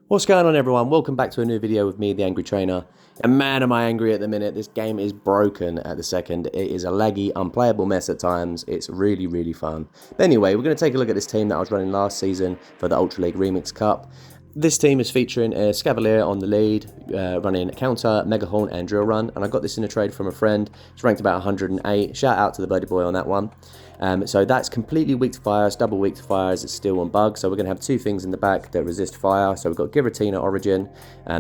What's going on, everyone? Welcome back to a new video with me, the Angry Trainer. And man, am I angry at the minute. This game is broken at the second. It is a laggy, unplayable mess at times. It's really, really fun. But anyway, we're going to take a look at this team that I was running last season for the Ultra League Remix Cup. This team is featuring Escavilier on the lead, running Counter, Mega Horn and Drill Run. And I got this in a trade from a friend. It's ranked about 108. Shout out to the buddy boy on that one. So that's completely weak to fire, double weak to fire as it's still on bug. So we're going to have two things in the back that resist fire. So we've got Giratina Origin.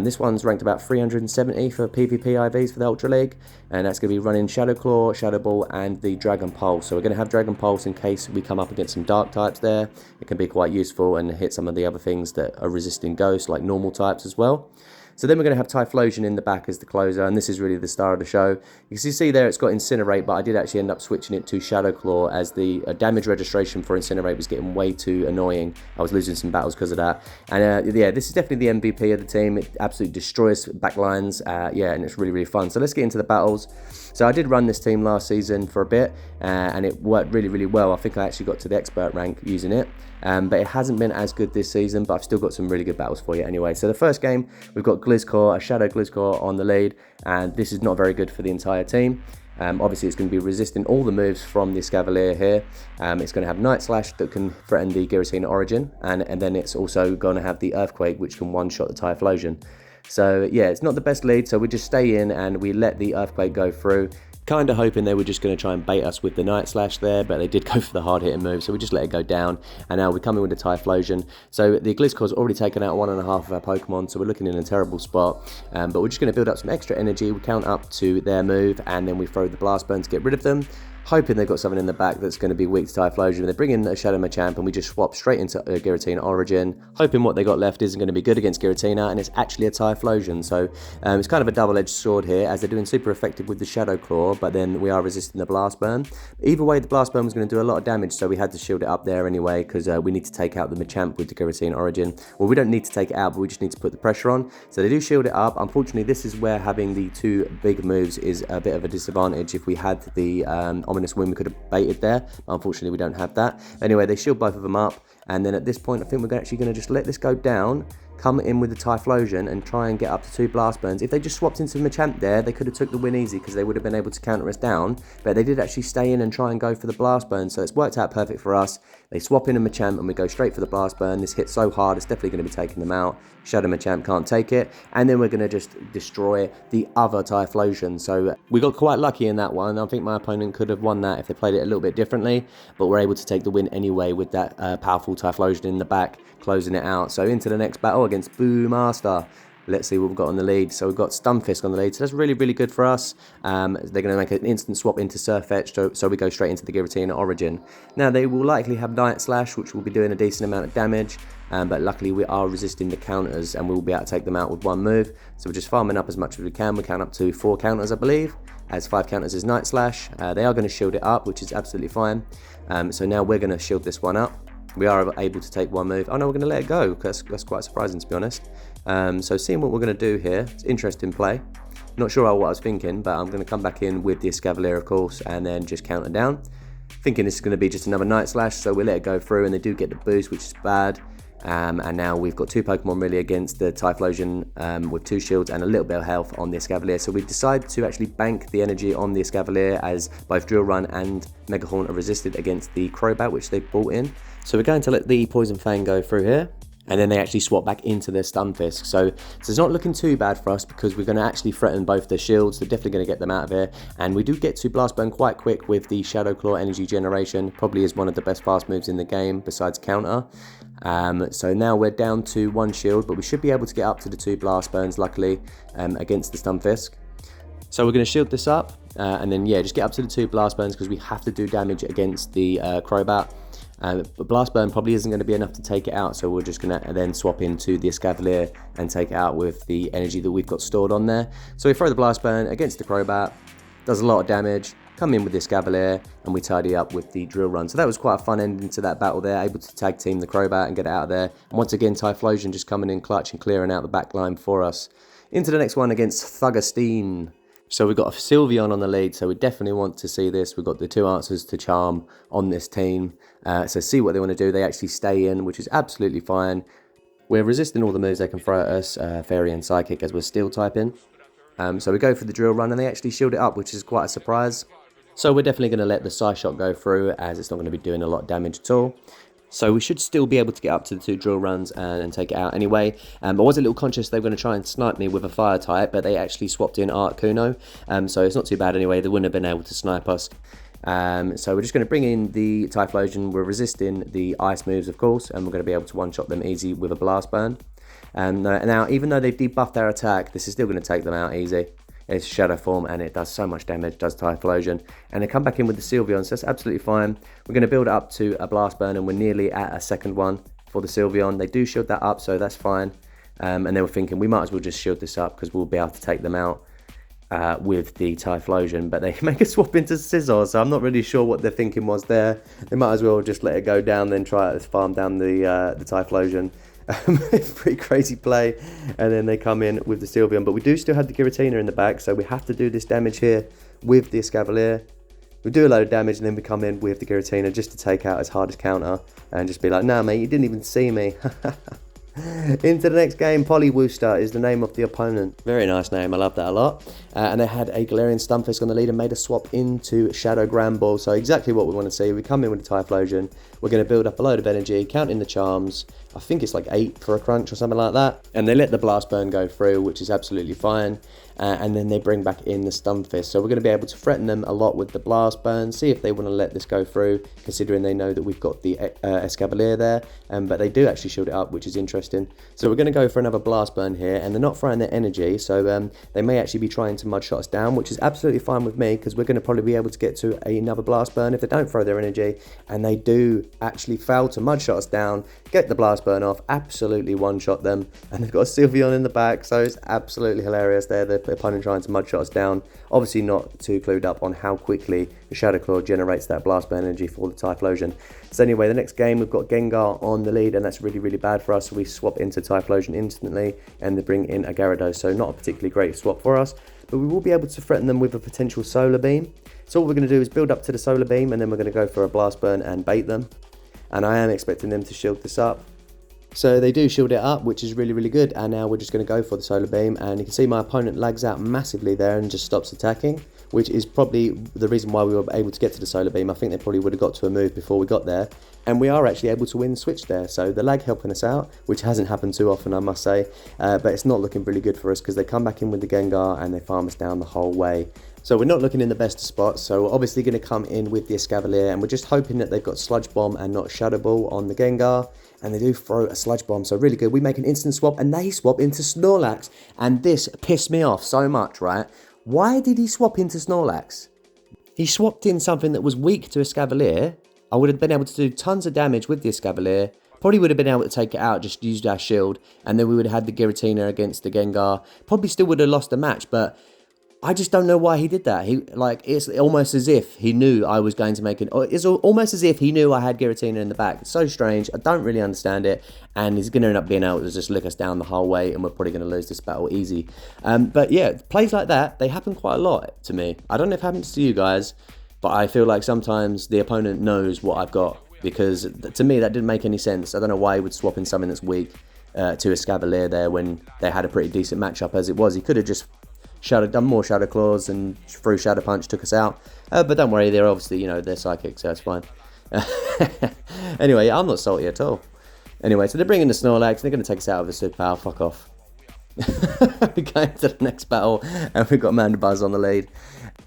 This one's ranked about 370 for PvP IVs for the Ultra League. And that's going to be running Shadow Claw, Shadow Ball and the Dragon Pulse. So we're going to have Dragon Pulse in case we come up against some dark types there. It can be quite useful and hit some of the other things that are resisting ghosts like normal types as well. So then we're going to have Typhlosion in the back as the closer, and this is really the star of the show. You can see there it's got Incinerate, but I did actually end up switching it to Shadow Claw as the damage registration for Incinerate was getting way too annoying. I was losing some battles because of that. And yeah, this is definitely the MVP of the team. It absolutely destroys backlines, yeah, and it's really, really fun. So let's get into the battles. So I did run this team last season for a bit, and it worked really, really well. I think I actually got to the expert rank using it. But it hasn't been as good this season, but I've still got some really good battles for you anyway. So the first game, we've got Glizcore, a Shadow Glizcore on the lead, and this is not very good for the entire team. Obviously, it's going to be resisting all the moves from the Escavilier here. It's going to have Night Slash that can threaten the Giratina Origin, and then it's also going to have the Earthquake, which can one-shot the Typhlosion. So yeah, it's not the best lead, so we just stay in and we let the Earthquake go through. Kind of hoping they were just going to try and bait us with the Night Slash there, but they did go for the hard-hitting move, so we just let it go down. And now we come in with the Typhlosion. So the Glizcore's already taken out 1.5 of our Pokemon, so we're looking in a terrible spot. But we're just going to build up some extra energy. We count up to their move, and then we throw the Blast Burn to get rid of them. Hoping they've got something in the back that's going to be weak to Typhlosion. They bring in a Shadow Machamp and we just swap straight into Giratina Origin. Hoping what they got left isn't going to be good against Giratina, and it's actually a Typhlosion. So it's kind of a double-edged sword here, as they're doing super effective with the Shadow Claw, but then we are resisting the Blast Burn. Either way, the Blast Burn was going to do a lot of damage, so we had to shield it up there anyway, because we need to take out the Machamp with the Giratina Origin. Well, we don't need to take it out, but we just need to put the pressure on. So they do shield it up. Unfortunately, this is where having the two big moves is a bit of a disadvantage. If we had the Ominous Wind, we could have baited there, but unfortunately we don't have that. Anyway, they shield both of them up, and then at this point I think we're actually going to just let this go down, come in with the Typhlosion and try and get up to 2 Blast Burns. If they just swapped into Machamp there, they could have took the win easy because they would have been able to counter us down, but they did actually stay in and try and go for the Blast Burn, so it's worked out perfect for us. They swap in a Machamp and we go straight for the Blast Burn. This hits so hard, it's definitely going to be taking them out. Shadow Machamp can't take it, and then we're going to just destroy the other Typhlosion. So we got quite lucky in that one. I think my opponent could have won that if they played it a little bit differently, but we're able to take the win anyway with that powerful Typhlosion in the back, closing it out. So into the next battle against Boo Master. Let's see what we've got on the lead. So we've got Stunfisk on the lead, so that's really, really good for us. They're going to make an instant swap into Surfetch, so we go straight into the Giratina Origin. Now, they will likely have Night Slash, which will be doing a decent amount of damage, but luckily we are resisting the counters, and we'll be able to take them out with one move. So we're just farming up as much as we can. We count up to 4 counters, I believe, as 5 counters is Night Slash. They are going to shield it up, which is absolutely fine. So now we're going to shield this one up. We are able to take one move. Oh no, we're going to let it go. That's quite surprising, to be honest. So seeing what we're going to do here, it's interesting play. Not sure what I was thinking, but I'm going to come back in with the Escavalier, of course, and then just counter down. Thinking this is going to be just another Night Slash, so we let it go through, and they do get the boost, which is bad. And now we've got 2 Pokemon really against the Typhlosion with 2 shields and a little bit of health on the Escavalier. So we decided to actually bank the energy on the Escavalier, as both Drill Run and Mega Horn are resisted against the Crobat, which they brought in. So we're going to let the Poison Fang go through here, and then they actually swap back into their Stunfisk. So it's not looking too bad for us, because we're going to actually threaten both their shields. They're definitely going to get them out of here, and we do get to Blast Burn quite quick with the Shadow Claw energy generation. Probably is one of the best fast moves in the game besides counter. So now we're down to 1 shield, but we should be able to get up to the 2 Blast Burns, luckily, against the Stunfisk. So we're going to shield this up, and then yeah, just get up to the 2 Blast Burns, because we have to do damage against the Crobat. But Blast Burn probably isn't going to be enough to take it out, so we're just going to then swap into the Escavalier and take it out with the energy that we've got stored on there. So we throw the Blast Burn against the Crobat, does a lot of damage, come in with the Escavalier, and we tidy up with the Drill Run. So that was quite a fun ending to that battle there, able to tag team the Crobat and get it out of there. And once again, Typhlosion just coming in clutch and clearing out the back line for us. Into the next one against Thuggerstein. So we've got a Sylveon on the lead, so we definitely want to see this. We've got the 2 answers to Charm on this team. So see what they want to do. They actually stay in, which is absolutely fine. We're resisting all the moves they can throw at us, Fairy and Psychic, as we're steel typing. So we go for the drill run, and they actually shield it up, which is quite a surprise. So we're definitely going to let the Psy Shot go through, as it's not going to be doing a lot of damage at all. So we should still be able to get up to the 2 drill runs and take it out anyway. I was a little conscious they were going to try and snipe me with a fire type, but they actually swapped in Art Kuno. So it's not too bad anyway. They wouldn't have been able to snipe us. So we're just going to bring in the Typhlosion. We're resisting the ice moves, of course, and we're going to be able to one-shot them easy with a Blast Burn. Now, even though they've debuffed their attack, this is still going to take them out easy. It's Shadow Form, and it does so much damage, does Typhlosion. And they come back in with the Sylveon, so that's absolutely fine. We're going to build it up to a Blast Burn, and we're nearly at a second one for the Sylveon. They do shield that up, so that's fine. And they were thinking, we might as well just shield this up, because we'll be able to take them out with the Typhlosion. But they make a swap into Scizor, so I'm not really sure what their thinking was there. They might as well just let it go down, then try to farm down the Typhlosion. It's a pretty crazy play, and then they come in with the Sylveon, but we do still have the Giratina in the back, so we have to do this damage here with the Escavilier. We do a load of damage, and then we come in with the Giratina just to take out as hard as counter, and just be like, nah mate, you didn't even see me. Into the next game. Poliwooster is the name of the opponent. Very nice name, I love that a lot. And they had a Galarian Stunfisk on the lead and made a swap into Shadow Granbull. So exactly what we want to see. We come in with the Typhlosion. We're going to build up a load of energy, count in the charms. I think it's like 8 for a crunch or something like that. And they let the Blast Burn go through, which is absolutely fine. And then they bring back in the Stunfisk. So we're going to be able to threaten them a lot with the Blast Burn, see if they want to let this go through, considering they know that we've got the Escavalier there. But they do actually shield it up, which is interesting. So we're going to go for another Blast Burn here, and they're not throwing their energy, so they may actually be trying to mud shot us down, which is absolutely fine with me, because we're going to probably be able to get to another Blast Burn if they don't throw their energy. And they do actually fail to mud shot us down, get the Blast Burn off, absolutely one-shot them, and they've got a Sylveon in the back, so it's absolutely hilarious there, the opponent trying to mud shot us down. Obviously not too clued up on how quickly the Shadow Claw generates that Blast Burn energy for the Typhlosion. So anyway, the next game we've got Gengar on the lead, and that's really, really bad for us, so we swap into Typhlosion instantly, and they bring in a Gyarados, so not a particularly great swap for us, but we will be able to threaten them with a potential Solar Beam. So what we're going to do is build up to the Solar Beam, and then we're going to go for a Blast Burn and bait them. And I am expecting them to shield this up. So they do shield it up, which is really, really good. And now we're just going to go for the Solar Beam. And you can see my opponent lags out massively there and just stops attacking, which is probably the reason why we were able to get to the Solar Beam. I think they probably would have got to a move before we got there. And we are actually able to win switch there. So the lag helping us out, which hasn't happened too often, I must say. But it's not looking really good for us, because they come back in with the Gengar and they farm us down the whole way. So we're not looking in the best of spots, so we're obviously going to come in with the Escavalier, and we're just hoping that they've got Sludge Bomb and not Shadow Ball on the Gengar, and they do throw a Sludge Bomb, so really good. We make an instant swap, and they swap into Snorlax, and this pissed me off so much, right? Why did he swap into Snorlax? He swapped in something that was weak to Escavalier. I would have been able to do tons of damage with the Escavalier. Probably would have been able to take it out, just used our shield, and then we would have had the Giratina against the Gengar. Probably still would have lost the match, but I just don't know why he did that. It's almost as if he knew I was going to make it. It's almost as if he knew I had Giratina in the back. It's so strange. I don't really understand it. And he's going to end up being able to just lick us down the whole way, and we're probably going to lose this battle easy. But yeah, plays like that, they happen quite a lot to me. I don't know if it happens to you guys, but I feel like sometimes the opponent knows what I've got, because to me that didn't make any sense. I don't know why he would swap in something that's weak to Escavalier there when they had a pretty decent matchup as it was. He could have just done more Shadow Claws and through Shadow Punch took us out. But don't worry, they're obviously, they're psychic, so that's fine. Anyway, I'm not salty at all. Anyway, so they're bringing the Snorlax, they're going to take us out with a superpower, fuck off. We're going to the next battle, and we've got Mandibuzz on the lead.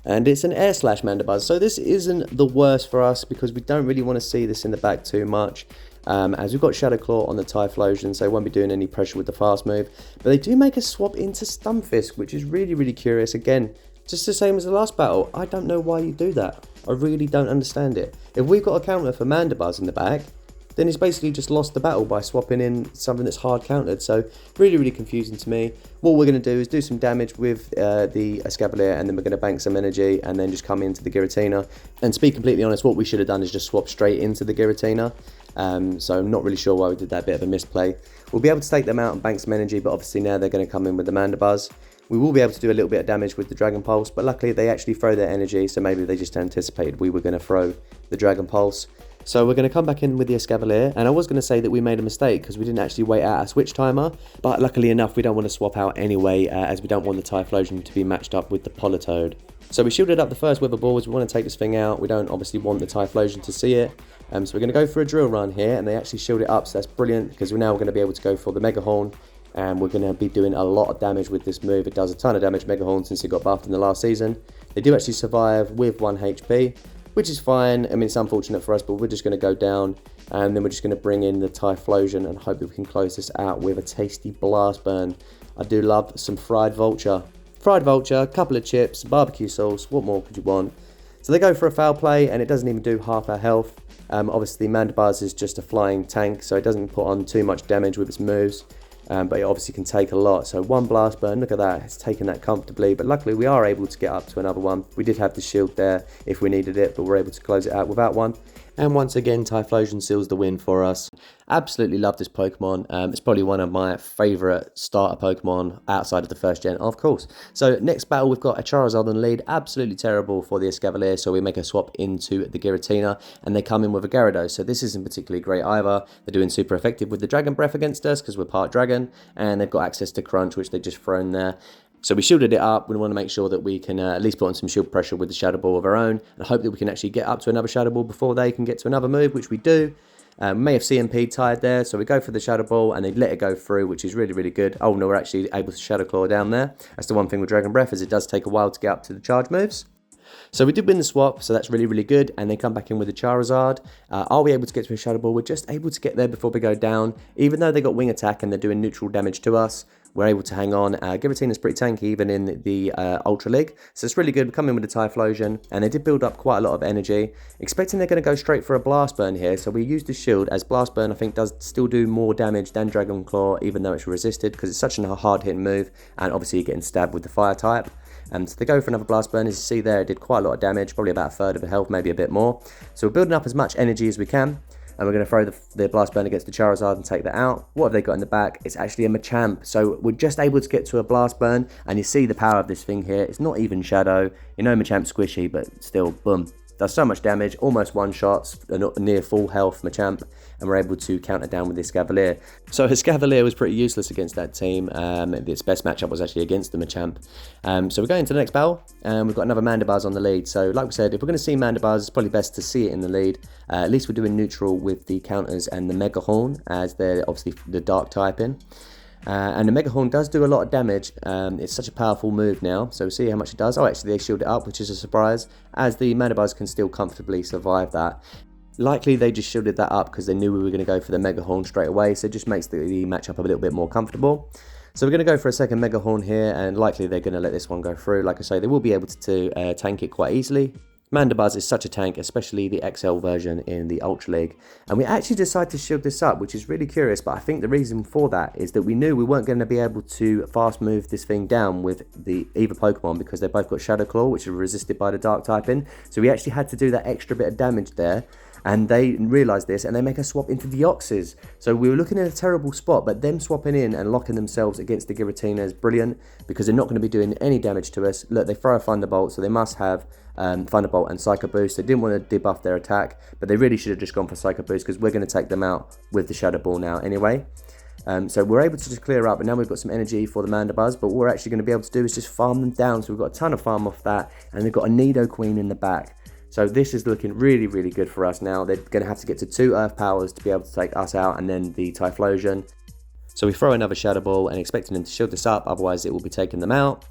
And it's an Air Slash Mandibuzz, so this isn't the worst for us, because we don't really want to see this in the back too much. As we've got Shadow Claw on the Typhlosion, so they won't be doing any pressure with the fast move. But they do make a swap into Stunfisk, which is really, really curious. Again, just the same as the last battle. I don't know why you do that. I really don't understand it. If we've got a counter for Mandibuzz in the back, then he's basically just lost the battle by swapping in something that's hard countered. So really, really confusing to me. What we're going to do is do some damage with the Escavalier, and then we're going to bank some energy and then just come into the Giratina. And to be completely honest, what we should have done is just swap straight into the Giratina. So I'm not really sure why we did that, bit of a misplay. We'll be able to take them out and bank some energy, but obviously now they're going to come in with the Mandibuzz. We will be able to do a little bit of damage with the Dragon Pulse, but luckily they actually throw their energy, so maybe they just anticipated we were going to throw the Dragon Pulse. So we're going to come back in with the Escavilier, and I was going to say that we made a mistake because we didn't actually wait out a switch timer, but luckily enough we don't want to swap out anyway, as we don't want the Typhlosion to be matched up with the Politoed. So we shielded up the first wither balls. We want to take this thing out. We don't obviously want the Typhlosion to see it. So we're going to go for a drill run here, and they actually shield it up, so that's brilliant because we're now going to be able to go for the Mega Horn, and we're going to be doing a lot of damage with this move. It does a ton of damage, Mega Horn, since it got buffed in the last season. They do actually survive with 1 HP, which is fine. I mean, it's unfortunate for us, but we're just going to go down, and then we're just going to bring in the Typhlosion and hope that we can close this out with a tasty blast burn. I do love some fried vulture. Fried vulture, a couple of chips, barbecue sauce, what more could you want? So they go for a foul play, and it doesn't even do half our health. Obviously, Mandibuzz is just a flying tank, so it doesn't put on too much damage with its moves. But it obviously can take a lot. So 1 blast burn, look at that, it's taken that comfortably. But luckily we are able to get up to another one. We did have the shield there if we needed it, but we're able to close it out without one. And once again, Typhlosion seals the win for us. Absolutely love this Pokemon. It's probably one of my favourite starter Pokemon outside of the first gen, of course. So next battle, we've got a Charizard on the lead. Absolutely terrible for the Escavalier, so we make a swap into the Giratina, and they come in with a Gyarados. So this isn't particularly great either. They're doing super effective with the Dragon Breath against us because we're part Dragon, and they've got access to Crunch, which they just thrown there. So we shielded it up. We want to make sure that we can at least put on some shield pressure with the Shadow Ball of our own, and hope that we can actually get up to another Shadow Ball before they can get to another move, which we do. May have CMP tied there, so we go for the Shadow Ball and they let it go through, which is really, really good. Oh no, we're actually able to Shadow Claw down there. That's the one thing with Dragon Breath, is it does take a while to get up to the charge moves. So we did win the swap, so that's really, really good. And they come back in with a Charizard. Are we able to get to a Shadow Ball? We're just able to get there before we go down. Even though they got Wing Attack and they're doing neutral damage to us, we're able to hang on. Giratina's pretty tanky even in the Ultra League, so it's really good. We come in with the Typhlosion, and they did build up quite a lot of energy. Expecting they're going to go straight for a Blast Burn here, so we use the shield, as Blast Burn I think does still do more damage than Dragon Claw, even though it's resisted, because it's such a hard hitting move, and obviously you're getting stabbed with the Fire type. So they go for another Blast Burn. As you see there, it did quite a lot of damage, probably about a third of the health, maybe a bit more. So we're building up as much energy as we can. And we're going to throw the Blast Burn against the Charizard and take that out. What have they got in the back? It's actually a Machamp. So we're just able to get to a Blast Burn. And you see the power of this thing here. It's not even Shadow. You know Machamp's squishy, but still, boom. Does so much damage, almost one-shots, near full health Machamp, and we're able to counter down with the Escavalier. So Escavalier was pretty useless against that team. Its best matchup was actually against the Machamp. So we're going to the next battle, and we've got another Mandibuzz on the lead. So like we said, if we're going to see Mandibuzz, it's probably best to see it in the lead. At least we're doing neutral with the counters and the Mega Horn, as they're obviously the dark typing. And the Mega Horn does do a lot of damage. It's such a powerful move now, so we'll see how much it does. Oh, actually they shield it up, which is a surprise, as the Mandibuzz can still comfortably survive that. Likely they just shielded that up because they knew we were going to go for the Mega Horn straight away, so it just makes the matchup a little bit more comfortable. So we're going to go for a second Mega Horn here, and likely they're going to let this one go through. Like I say, they will be able to tank it quite easily. Mandibuzz is such a tank, especially the XL version in the Ultra League. And we actually decided to shield this up, which is really curious, but I think the reason for that is that we knew we weren't going to be able to fast move this thing down with either Pokemon, because they both got Shadow Claw, which is resisted by the Dark typing. So we actually had to do that extra bit of damage there. And they realise this, and they make us swap into Deoxys. So we were looking at a terrible spot, but them swapping in and locking themselves against the Giratina is brilliant, because they're not going to be doing any damage to us. Look, they throw a Thunderbolt, so they must have Thunderbolt and Psycho Boost. They didn't want to debuff their attack, but they really should have just gone for Psycho Boost, because we're going to take them out with the Shadow Ball now anyway. So we're able to just clear up, and now we've got some energy for the Mandibuzz, but what we're actually going to be able to do is just farm them down. So we've got a ton of farm off that, and they've got a Nidoqueen in the back. So this is looking really, really good for us now. They're going to have to get to 2 Earth Powers to be able to take us out, and then the Typhlosion. So we throw another Shadow Ball and expecting them to shield this up, otherwise it will be taking them out.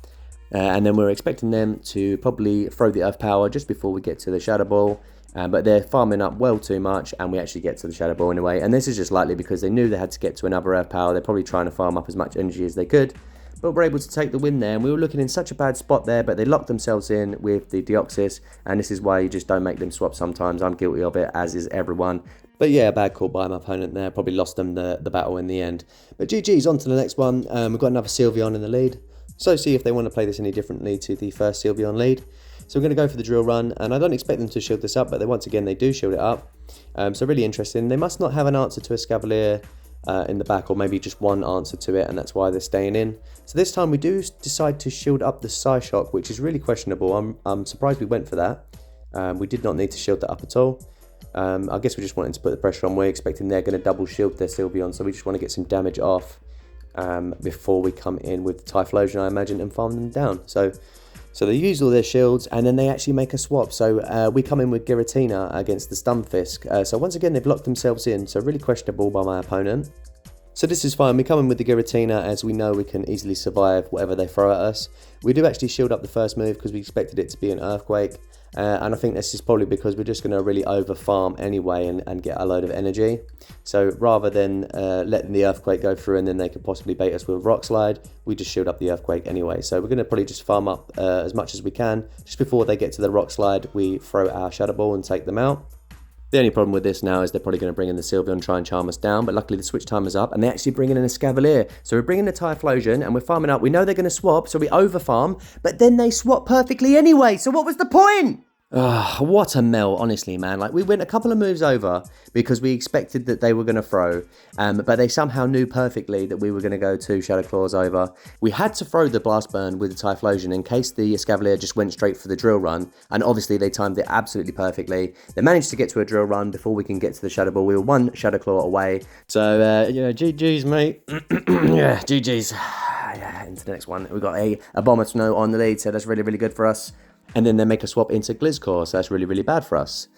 And then we're expecting them to probably throw the Earth Power just before we get to the Shadow Ball. But they're farming up well too much, and we actually get to the Shadow Ball anyway. And this is just likely because they knew they had to get to another Earth Power. They're probably trying to farm up as much energy as they could. But we're able to take the win there, and we were looking in such a bad spot there, but they locked themselves in with the Deoxys, and this is why you just don't make them swap sometimes. I'm guilty of it, as is everyone. But yeah, bad call by my opponent there. Probably lost them the battle in the end. But GG's, on to the next one. We've got another Sylveon in the lead. So see if they want to play this any differently to the first Sylveon lead. So we're going to go for the drill run, and I don't expect them to shield this up, but once again they do shield it up. So really interesting. They must not have an answer to Escavalier in the back, or maybe just one answer to it, and that's why they're staying in. So this time we do decide to shield up the Psyshock, which is really questionable. I'm surprised we went for that. We did not need to shield that up at all. I guess we just wanted to put the pressure on. We're expecting they're going to double shield their Sylveon, so we just want to get some damage off before we come in with the Typhlosion, I imagine, and farm them down. So they use all their shields, and then they actually make a swap. So we come in with Giratina against the Stunfisk. So once again, they've locked themselves in, so really questionable by my opponent. So this is fine. We come in with the Giratina, as we know we can easily survive whatever they throw at us. We do actually shield up the first move because we expected it to be an Earthquake. And I think this is probably because we're just going to really over farm anyway and get a load of energy. So rather than letting the Earthquake go through and then they could possibly bait us with Rock Slide, we just shield up the Earthquake anyway. So we're going to probably just farm up as much as we can. Just before they get to the Rock Slide, we throw our Shadow Ball and take them out. The only problem with this now is they're probably going to bring in the Sylveon and try and charm us down, but luckily the switch timer's up and they actually bring in an Escavilier. So we're bringing the Typhlosion and we're farming up. We know they're going to swap, so we over farm, but then they swap perfectly anyway. So what was the point? What a melt, honestly, man. Like, we went a couple of moves over because we expected that they were going to throw, but they somehow knew perfectly that we were going to go 2 Shadow Claws over. We had to throw the Blast Burn with the Typhlosion in case the Escavalier just went straight for the Drill Run, and obviously they timed it absolutely perfectly. They managed to get to a Drill Run before we can get to the Shadow Ball. We were 1 Shadow Claw away. So, yeah, GG's, mate. Yeah, GG's. Yeah, into the next one. We've got a Abomasnow on the lead, so that's really, really good for us. And then they make a swap into Glizzcore, so that's really, really bad for us.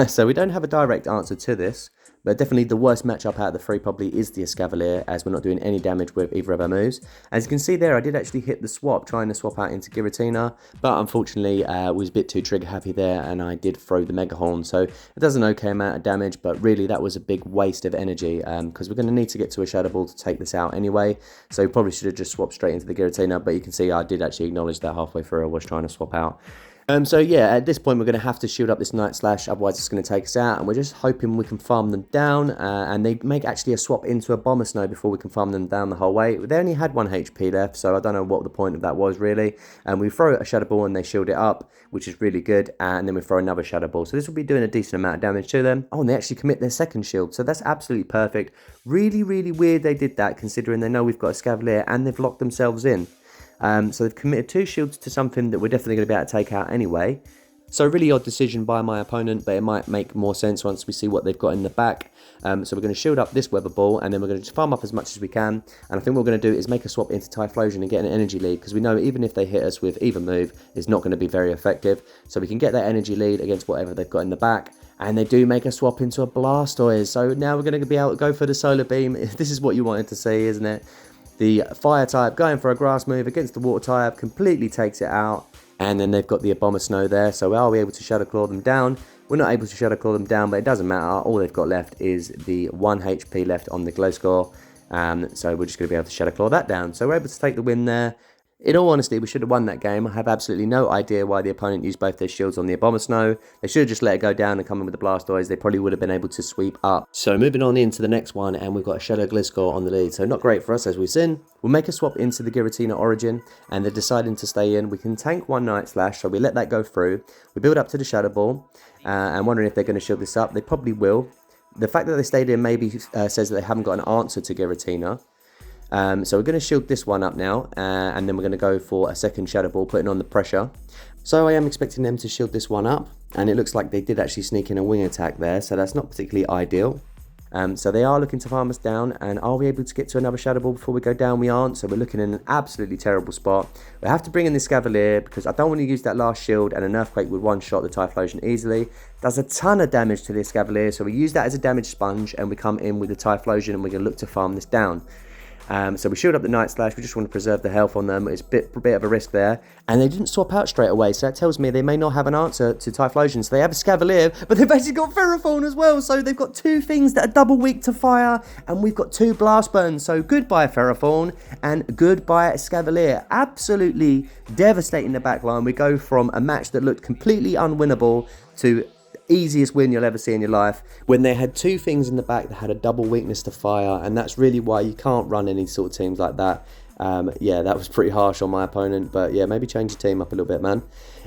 So we don't have a direct answer to this, but definitely the worst matchup out of the 3 probably is the Escavalier, as we're not doing any damage with either of our moves. As you can see there, I did actually hit the swap, trying to swap out into Giratina, but unfortunately was a bit too trigger happy there, and I did throw the Mega Horn, so it does an okay amount of damage, but really that was a big waste of energy, because we're going to need to get to a Shadow Ball to take this out anyway, so probably should have just swapped straight into the Giratina, but you can see I did actually acknowledge that halfway through I was trying to swap out. So yeah, at this point we're going to have to shield up this Night Slash, otherwise it's going to take us out, and we're just hoping we can farm them down, and they make actually a swap into a Abomasnow before we can farm them down the whole way. They only had 1 HP left, so I don't know what the point of that was really, and we throw a Shadow Ball and they shield it up, which is really good, and then we throw another Shadow Ball, so this will be doing a decent amount of damage to them. Oh, and they actually commit their second shield, so that's absolutely perfect. Really, really weird they did that, considering they know we've got a Escavalier and they've locked themselves in. So they've committed 2 shields to something that we're definitely going to be able to take out anyway. So really odd decision by my opponent, but it might make more sense once we see what they've got in the back. So we're going to shield up this Weather Ball, and then we're going to just farm up as much as we can. And I think what we're going to do is make a swap into Typhlosion and get an energy lead, because we know even if they hit us with either move, it's not going to be very effective. So we can get that energy lead against whatever they've got in the back. And they do make a swap into a Blastoise. So now we're going to be able to go for the Solar Beam. This is what you wanted to see, isn't it? The Fire type going for a Grass move against the Water type completely takes it out. And then they've got the Abomasnow there. So are we able to Shadow Claw them down? We're not able to Shadow Claw them down, but it doesn't matter. All they've got left is the 1 HP left on the Glizzcore. So we're just going to be able to Shadow Claw that down. So we're able to take the win there. In all honesty, we should have won that game. I have absolutely no idea why the opponent used both their shields on the Abomasnow. They should have just let it go down and come in with the Blastoise. They probably would have been able to sweep up. So moving on into the next one, and we've got a Shadow Glizzcore on the lead. So not great for us, as we've seen. We'll make a swap into the Giratina Origin, and they're deciding to stay in. We can tank 1 Night Slash, so we let that go through. We build up to the Shadow Ball, and wondering if they're going to shield this up. They probably will. The fact that they stayed in maybe says that they haven't got an answer to Giratina. So we're going to shield this one up now, and then we're going to go for a second Shadow Ball, putting on the pressure. So I am expecting them to shield this one up, and it looks like they did actually sneak in a wing attack there, so that's not particularly ideal. So they are looking to farm us down, and are we able to get to another Shadow Ball before we go down? We aren't, so we're looking in an absolutely terrible spot. We have to bring in this Escavalier, because I don't want to use that last shield, and an Earthquake would one-shot the Typhlosion easily. Does a ton of damage to the Escavalier, so we use that as a damage sponge, and we come in with the Typhlosion, and we're going to look to farm this down. So we shield up the Night Slash. We just want to preserve the health on them. It's a bit of a risk there. And they didn't swap out straight away, so that tells me they may not have an answer to Typhlosion. So they have a Escavalier, but they've actually got Ferrothorn as well. So they've got 2 things that are double weak to fire, and we've got 2 Blast Burns. So goodbye Ferrothorn, and goodbye Escavalier. Absolutely devastating the back line. We go from a match that looked completely unwinnable to easiest win you'll ever see in your life, when they had 2 things in the back that had a double weakness to fire, and that's really why you can't run any sort of teams like that. Yeah, that was pretty harsh on my opponent, but yeah, maybe change your team up a little bit, man.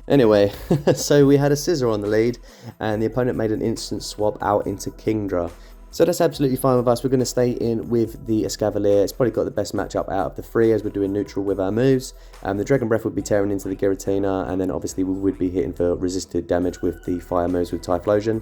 Anyway, so we had a Scissor on the lead, and the opponent made an instant swap out into Kingdra. So that's absolutely fine with us. We're going to stay in with the Escavalier. It's probably got the best matchup out of the 3, as we're doing neutral with our moves. The Dragon Breath would be tearing into the Giratina, and then obviously we would be hitting for resisted damage with the fire moves with Typhlosion.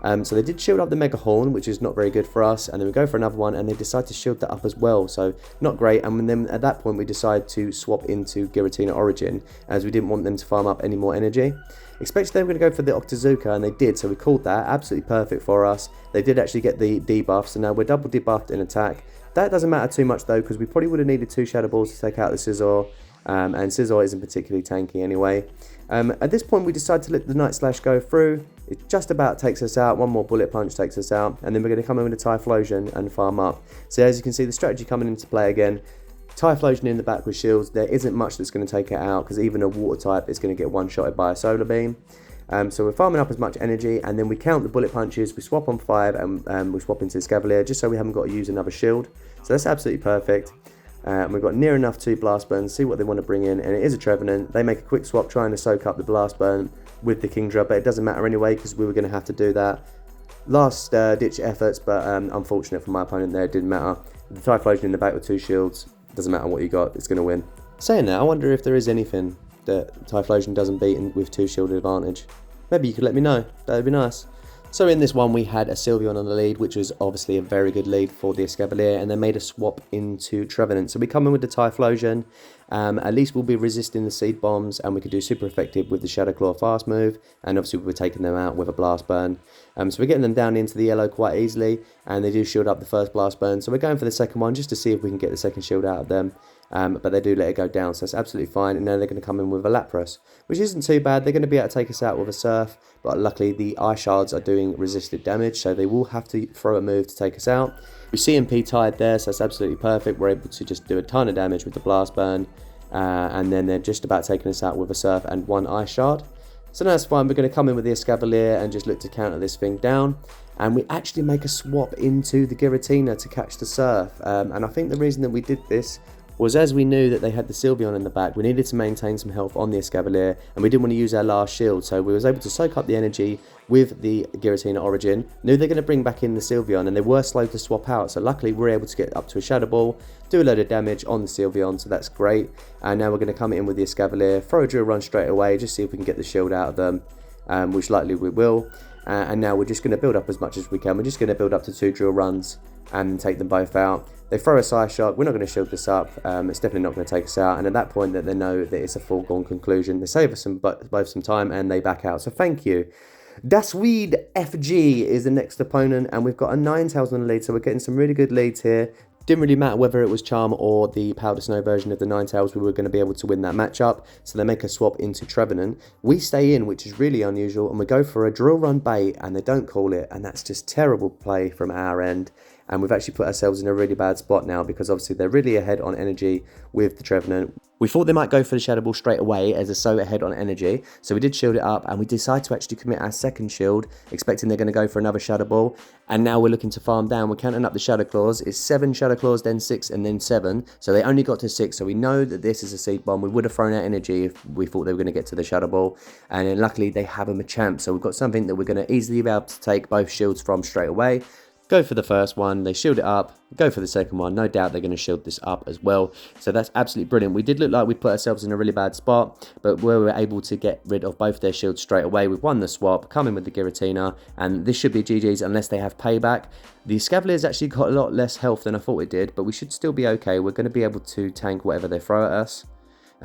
So they did shield up the Mega Horn, which is not very good for us, and then we go for another one, and they decide to shield that up as well, so not great. And then at that point we decide to swap into Giratina Origin, as we didn't want them to farm up any more energy. Expected they were going to go for the Octazooka, and they did, so we called that. Absolutely perfect for us. They did actually get the debuff, so now we're double debuffed in attack. That doesn't matter too much though, because we probably would have needed 2 Shadow Balls to take out the Scizor, and Scizor isn't particularly tanky anyway. At this point we decide to let the Night Slash go through. It just about takes us out. One more Bullet Punch takes us out, and then we're going to come in with a Typhlosion and farm up. So as you can see, the strategy coming into play again. Typhlosion in the back with shields. There isn't much that's going to take it out, because even a water type is going to get one-shotted by a Solar Beam. So we're farming up as much energy, and then we count the Bullet Punches. We swap on 5, and we swap into Escavilier, just so we haven't got to use another shield. So that's absolutely perfect. And we've got near enough 2 Blast Burns, see what they want to bring in, and it is a Trevenant. They make a quick swap trying to soak up the Blast Burn with the Kingdra, but it doesn't matter anyway, because we were going to have to do that. Last ditch efforts, but unfortunate for my opponent there, it didn't matter. The Typhlosion in the back with 2 shields, doesn't matter what you got, it's going to win. Saying that, I wonder if there is anything that Typhlosion doesn't beat with 2 shield advantage. Maybe you could let me know, that would be nice. So in this one we had a Sylveon on the lead, which was obviously a very good lead for the Escavalier, and they made a swap into Trevenant. So we come in with the Typhlosion. At least we'll be resisting the Seed Bombs, and we could do super effective with the Shadow Claw fast move, and obviously we're taking them out with a Blast Burn. So we're getting them down into the yellow quite easily, and they do shield up the first Blast Burn. So we're going for the second one just to see if we can get the second shield out of them. But they do let it go down, so that's absolutely fine. And now they're going to come in with a Lapras, which isn't too bad. They're going to be able to take us out with a Surf, but luckily the Ice Shards are doing resisted damage, so they will have to throw a move to take us out. We CMP tied there, so that's absolutely perfect. We're able to just do a ton of damage with the Blast Burn, and then they're just about taking us out with a Surf and 1 Ice Shard. So that's fine. We're going to come in with the Escavalier and just look to counter this thing down. And we actually make a swap into the Giratina to catch the Surf. And I think the reason that we did this was, as we knew that they had the Sylveon in the back, we needed to maintain some health on the Escavalier, and we didn't want to use our last shield, so we was able to soak up the energy with the Giratina Origin. Knew they're going to bring back in the Sylveon, and they were slow to swap out, so luckily we were able to get up to a Shadow Ball, do a load of damage on the Sylveon, so that's great. And now we're going to come in with the Escavalier, throw a Drill Run straight away, just see if we can get the shield out of them, which likely we will. And now we're just going to build up as much as we can. We're just going to build up to 2 Drill Runs and take them both out. They throw a Side Shot. We're not going to shield this up. It's definitely not going to take us out. And at that point, that they know that it's a foregone conclusion. They save us both some time, and they back out. So thank you. Dasweed FG is the next opponent, and we've got a Ninetales on the lead. So we're getting some really good leads here. Didn't really matter whether it was Charm or the Powder Snow version of the Ninetales, we were going to be able to win that matchup. So they make a swap into Trevenant. We stay in, which is really unusual, and we go for a Drill Run bait, and they don't call it, and that's just terrible play from our end. And we've actually put ourselves in a really bad spot now, because obviously they're really ahead on energy with the Trevenant. We thought they might go for the Shadow Ball straight away, as they're so ahead on energy. So we did shield it up, and we decided to actually commit our second shield, expecting they're going to go for another Shadow Ball. And now we're looking to farm down. We're counting up the Shadow Claws. It's 7 Shadow Claws, then 6, and then 7. So they only got to 6, so we know that this is a Seed Bomb. We would have thrown out energy if we thought they were going to get to the Shadow Ball. And then luckily they have a Machamp, so we've got something that we're going to easily be able to take both shields from straight away. Go for the first one, they shield it up, go for the second one, no doubt they're going to shield this up as well. So that's absolutely brilliant. We did look like we put ourselves in a really bad spot, but we were able to get rid of both their shields straight away. We've won the swap, coming with the Giratina, and this should be GG's unless they have payback. The Escavalier's actually got a lot less health than I thought it did, but we should still be okay. We're going to be able to tank whatever they throw at us.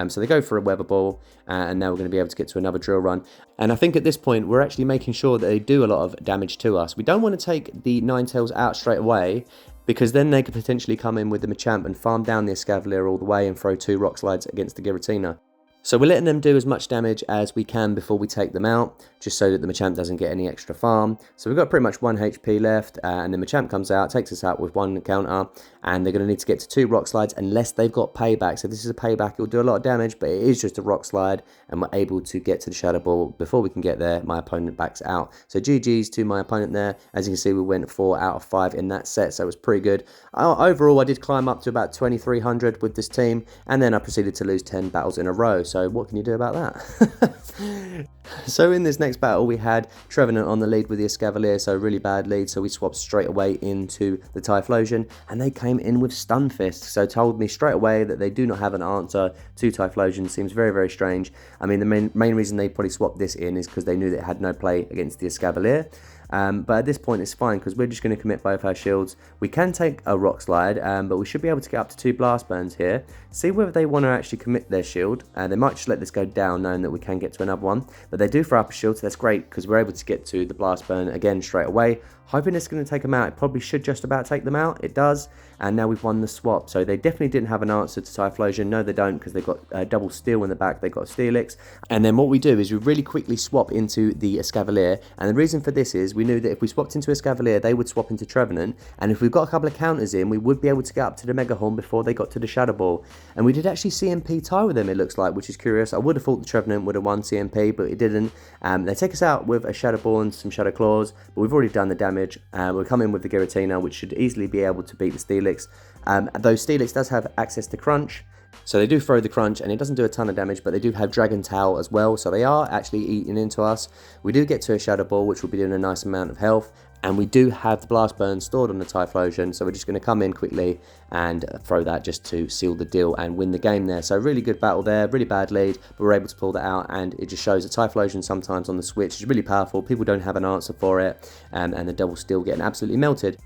So they go for a Weather Ball, and now we're going to be able to get to another Drill Run. And I think at this point, we're actually making sure that they do a lot of damage to us. We don't want to take the Ninetales out straight away, because then they could potentially come in with the Machamp and farm down the Escavalier all the way and throw 2 Rock Slides against the Giratina. So we're letting them do as much damage as we can before we take them out, just so that the Machamp doesn't get any extra farm. So we've got pretty much 1 HP left, and then Machamp comes out, takes us out with 1 counter, and they're going to need to get to 2 Rock Slides unless they've got payback. So this is a payback, it'll do a lot of damage, but it is just a Rock Slide, and we're able to get to the Shadow Ball. Before we can get there, my opponent backs out. So GG's to my opponent there. As you can see, we went 4 out of 5 in that set, so it was pretty good. Overall, I did climb up to about 2300 with this team, and then I proceeded to lose 10 battles in a row. So what can you do about that? So in this next battle, we had Trevenant on the lead with the Escavalier, so really bad lead, so we swapped straight away into the Typhlosion, and they came in with Stun Fist, so told me straight away that they do not have an answer to Typhlosion. Seems very, very strange. I mean, the main reason they probably swapped this in is because they knew that it had no play against the Escavalier. But at this point it's fine because we're just going to commit both our shields. We can take a rock slide, but we should be able to get up to 2 blast burns here. See whether they want to actually commit their shield. They might just let this go down knowing that we can get to another one, but they do throw up a shield, so that's great because we're able to get to the blast burn again straight away. Hoping it's going to take them out. It probably should just about take them out. It does. And now we've won the swap. So they definitely didn't have an answer to Typhlosion. No, they don't, because they've got double steel in the back. They've got Steelix. And then what we do is we really quickly swap into the Escavilier. And the reason for this is we knew that if we swapped into Escavilier, they would swap into Trevenant. And if we've got a couple of counters in, we would be able to get up to the Mega Horn before they got to the Shadow Ball. And we did actually CMP tie with them, it looks like, which is curious. I would have thought the Trevenant would have won CMP, but it didn't. They take us out with a Shadow Ball and some Shadow Claws, but we've already done the damage. We're coming in with the Giratina, which should easily be able to beat the Steelix. Though Steelix does have access to Crunch, so they do throw the Crunch, and it doesn't do a ton of damage, but they do have Dragon Tail as well, so they are actually eating into us. We do get to a Shadow Ball, which will be doing a nice amount of health, and we do have the Blast Burn stored on the Typhlosion, so we're just going to come in quickly and throw that just to seal the deal and win the game there. So really good battle there, really bad lead, but we're able to pull that out, and it just shows that Typhlosion sometimes on the Switch is really powerful. People don't have an answer for it, and the double steel getting absolutely melted.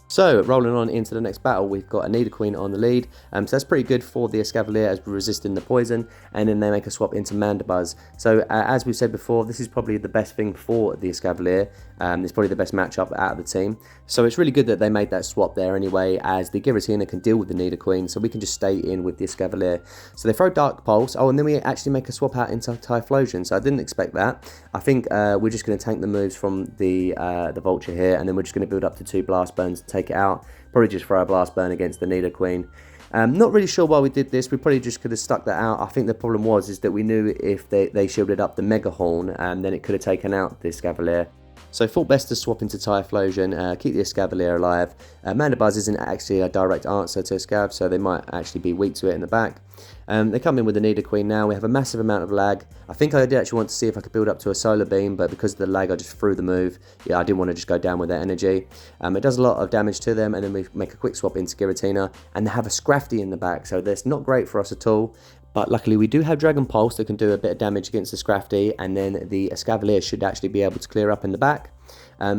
So, rolling on into the next battle, we've got a Nidoqueen on the lead, so that's pretty good for the Escavalier as we're resisting the poison, and then they make a swap into Mandibuzz. So, as we've said before, this is probably the best thing for the Escavalier. It's probably the best matchup out of the team. So it's really good that they made that swap there anyway, as the Giratina can deal with the Nidoqueen, so we can just stay in with the Escavalier. So they throw Dark Pulse, and then we actually make a swap out into Typhlosion, so I didn't expect that. I think we're just going to tank the moves from the Vulture here, and then we're just going to build up to 2 Blast Burns to take it out. Probably just throw a Blast Burn against the Nidoqueen. Not really sure why we did this. We probably just could have stuck that out. I think the problem is that we knew if they shielded up the Mega Horn, then it could have taken out the Escavalier. So thought best to swap into Typhlosion, keep the Escavalier alive. Mandibuzz isn't actually a direct answer to Escav, so they might actually be weak to it in the back. They come in with the Nidoqueen now. We have a massive amount of lag. I think I did actually want to see if I could build up to a Solar Beam, but because of the lag I just threw the move. Yeah, I didn't want to just go down with that energy. It does a lot of damage to them, and then we make a quick swap into Giratina, and they have a Scrafty in the back, so that's not great for us at all. But luckily we do have Dragon Pulse that can do a bit of damage against the Scrafty, and then the Escavalier should actually be able to clear up in the back.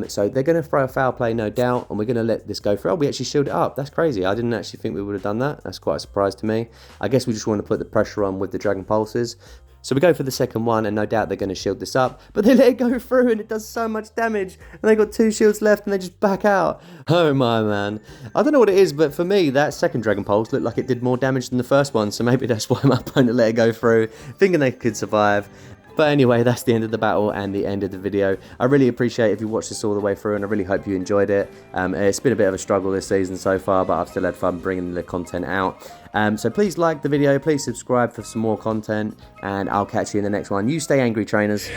So they're going to throw a foul play, no doubt, and we're going to let this go through. Oh, we actually shielded it up. That's crazy. I didn't actually think we would have done that. That's quite a surprise to me. I guess we just want to put the pressure on with the Dragon Pulses. So we go for the second one, and no doubt they're going to shield this up, but they let it go through, and it does so much damage, and they got 2 shields left, and they just back out. Oh my man. I don't know what it is, but for me, that second Dragon Pulse looked like it did more damage than the first one, so maybe that's why my opponent let it go through, thinking they could survive. But anyway, that's the end of the battle and the end of the video. I really appreciate if you watched this all the way through, and I really hope you enjoyed it. It's been a bit of a struggle this season so far, but I've still had fun bringing the content out. So please like the video, please subscribe for some more content, and I'll catch you in the next one. You stay angry, trainers.